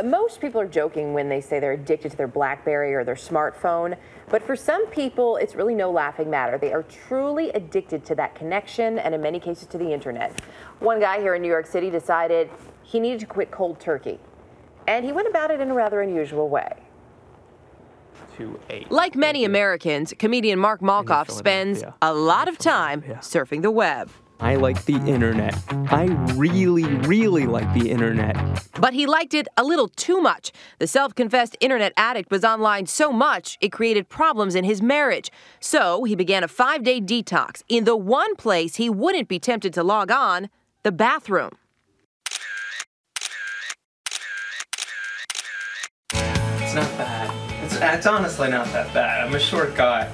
Most people are joking when they say they're addicted to their BlackBerry or their smartphone, but for some people, it's really no laughing matter. They are truly addicted to that connection and in many cases to the internet. One guy here in New York City decided he needed to quit cold turkey, and he went about it in a rather unusual way. Like many Americans, comedian Mark Malkoff spends a lot of time surfing the web. I like the internet. I really, really like the internet. But he liked it a little too much. The self-confessed internet addict was online so much, it created problems in his marriage. So he began a 5-day detox in the one place he wouldn't be tempted to log on, the bathroom. It's not bad. It's honestly not that bad. I'm a short guy.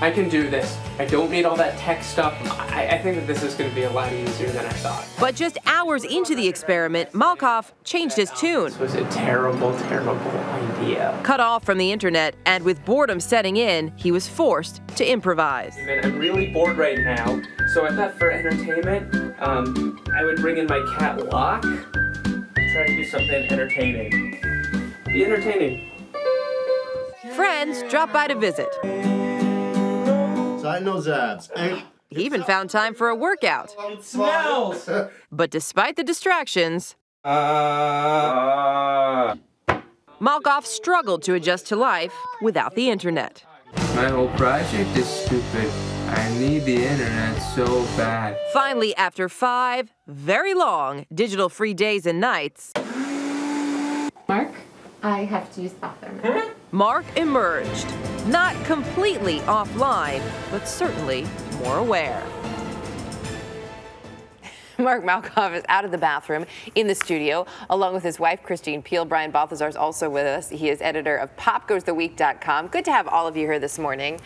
I can do this. I don't need all that tech stuff. I think that this is going to be a lot easier than I thought. But just hours into the experiment, Malkoff changed his tune. This was a terrible, terrible idea. Cut off from the internet, and with boredom setting in, he was forced to improvise. I'm really bored right now, so I thought for entertainment, I would bring in my cat Locke. Try to do something entertaining. Be entertaining. Friends dropped by to visit. Tighten those abs. He even found time for a workout. It smells! But despite the distractions, Malkoff struggled to adjust to life without the internet. My whole project is stupid. I need the internet so bad. Finally, after 5 very long digital-free days and nights, Mark, I have to use the bathroom. Mark emerged. Not completely offline, but certainly more aware. Mark Malkoff is out of the bathroom in the studio, along with his wife, Christine Peel. Brian Balthazar is also with us. He is editor of popgoestheweek.com. Good to have all of you here this morning.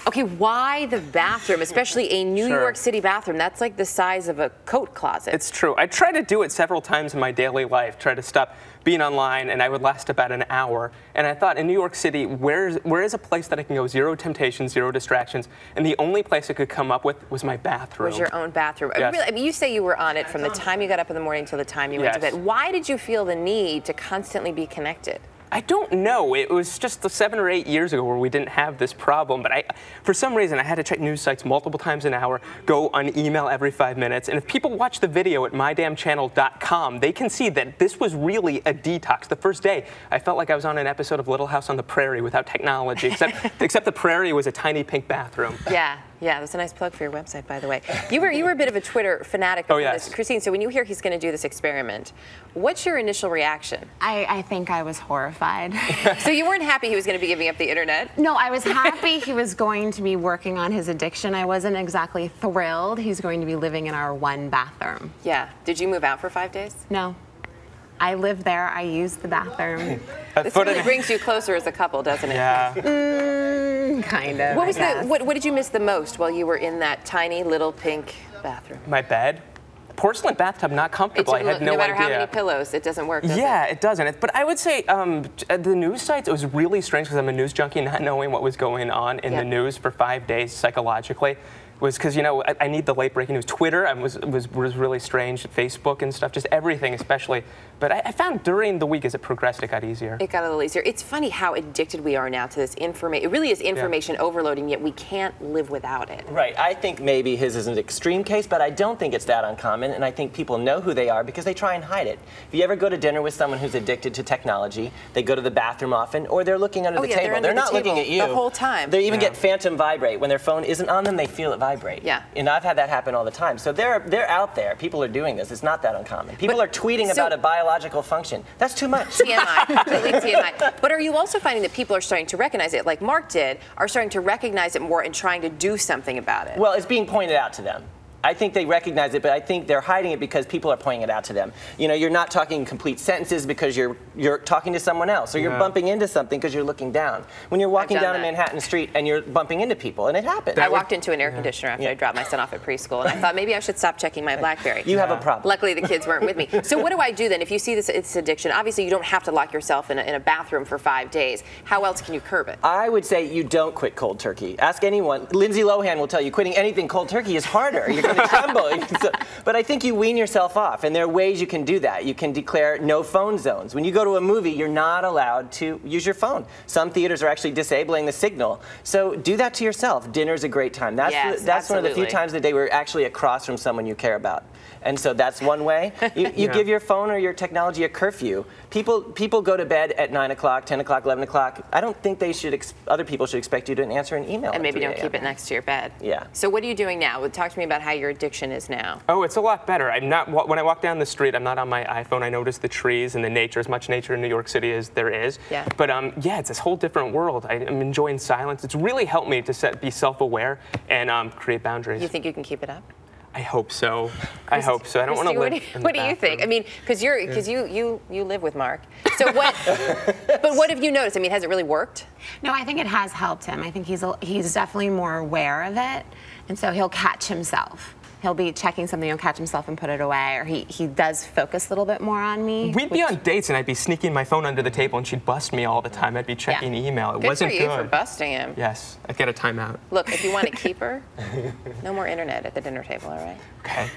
Okay, why the bathroom, especially a New York City bathroom? That's like the size of a coat closet. It's true. I try to do it several times in my daily life, try to stop being online, and I would last about an hour. And I thought, in New York City, where is a place that I can go, zero temptations, zero distractions? And the only place I could come up with was my bathroom. Was your own bathroom. Yes. Really, I mean, you say you were on it from the time you got up in the morning till the time you went to bed. Why did you feel the need to constantly be connected? I don't know. It was just 7 or 8 years ago where we didn't have this problem. But for some reason, I had to check news sites multiple times an hour, go on email every 5 minutes. And if people watch the video at mydamnchannel.com, they can see that this was really a detox. The first day, I felt like I was on an episode of Little House on the Prairie without technology, except the prairie was a tiny pink bathroom. Yeah, that's a nice plug for your website, by the way. You were a bit of a Twitter fanatic before this. Christine, so when you hear he's going to do this experiment, what's your initial reaction? I think I was horrified. So you weren't happy he was going to be giving up the internet? No, I was happy he was going to be working on his addiction. I wasn't exactly thrilled he's going to be living in our one bathroom. Yeah. Did you move out for 5 days? No. I live there. I use the bathroom. This really brings you closer as a couple, doesn't it? Yeah. Kind of. What did you miss the most while you were in that tiny little pink bathroom? My bed. Porcelain bathtub, not comfortable. I had no idea. No matter how many pillows, it doesn't work, does it? Yeah, it doesn't. But I would say the news sites, it was really strange because I'm a news junkie, not knowing what was going on in the news for 5 days psychologically. Was because, you know, I need the late breaking news. Twitter was really strange. Facebook and stuff, just everything especially. But I found during the week as it progressed, it got easier. It got a little easier. It's funny how addicted we are now to this information. It really is information overloading, yet we can't live without it. Right. I think maybe his is an extreme case, but I don't think it's that uncommon. And I think people know who they are because they try and hide it. If you ever go to dinner with someone who's addicted to technology, they go to the bathroom often, or they're looking under the table. They're not looking at you the whole time. They even get phantom vibrate. When their phone isn't on them, they feel it vibrate. Yeah. And I've had that happen all the time. So they're out there. People are doing this. It's not that uncommon. People are tweeting about a biological function. That's too much. TMI, completely TMI. But are you also finding that people are starting to recognize it, like Mark did, are starting to recognize it more and trying to do something about it? Well, it's being pointed out to them. I think they recognize it, but I think they're hiding it because people are pointing it out to them. You know, you're not talking complete sentences because you're talking to someone else, or you're bumping into something because you're looking down. When you're walking down a Manhattan street and you're bumping into people, and it happens. I walked into an air conditioner after I dropped my son off at preschool, and I thought maybe I should stop checking my BlackBerry. You have a problem. Luckily, the kids weren't with me. So what do I do then? If you see this addiction, obviously you don't have to lock yourself in a bathroom for 5 days. How else can you curb it? I would say you don't quit cold turkey. Ask anyone. Lindsay Lohan will tell you quitting anything cold turkey is harder. You're going to tremble. But I think you wean yourself off, and there are ways you can do that. You can declare no phone zones. When you go to a movie, you're not allowed to use your phone. Some theaters are actually disabling the signal. So do that to yourself. Dinner's a great time. That's one of the few times of the day where you're actually across from someone you care about. And so that's one way. You give your phone or your technology a curfew. People go to bed at 9 o'clock, 10 o'clock, 11 o'clock. I don't think they should. Other people should expect you to answer an email. And maybe don't keep it next to your bed. Yeah. So what are you doing now? Talk to me about how your addiction is now. Oh, it's a lot better. I'm not. When I walk down the street, I'm not on my iPhone. I notice the trees and the nature, as much nature in New York City as there is. Yeah. But yeah, it's this whole different world. I'm enjoying silence. It's really helped me to be self-aware and create boundaries. You think you can keep it up? I hope so. I hope so. I don't want to live. What do you think? I mean, because you live with Mark. So what? But what have you noticed? I mean, has it really worked? No, I think it has helped him. I think he's definitely more aware of it, and so he'll catch himself. He'll be checking something, he'll catch himself and put it away, or he does focus a little bit more on me. We'd be on dates, and I'd be sneaking my phone under the table, and she'd bust me all the time. I'd be checking email. It wasn't good. Good for you for busting him. Yes, I'd get a timeout. Look, if you want to keep her, no more internet at the dinner table, all right? Okay.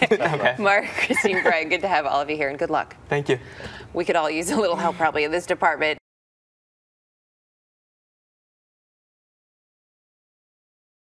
Okay. Mark, Christine, Brian, good to have all of you here, and good luck. Thank you. We could all use a little help probably in this department.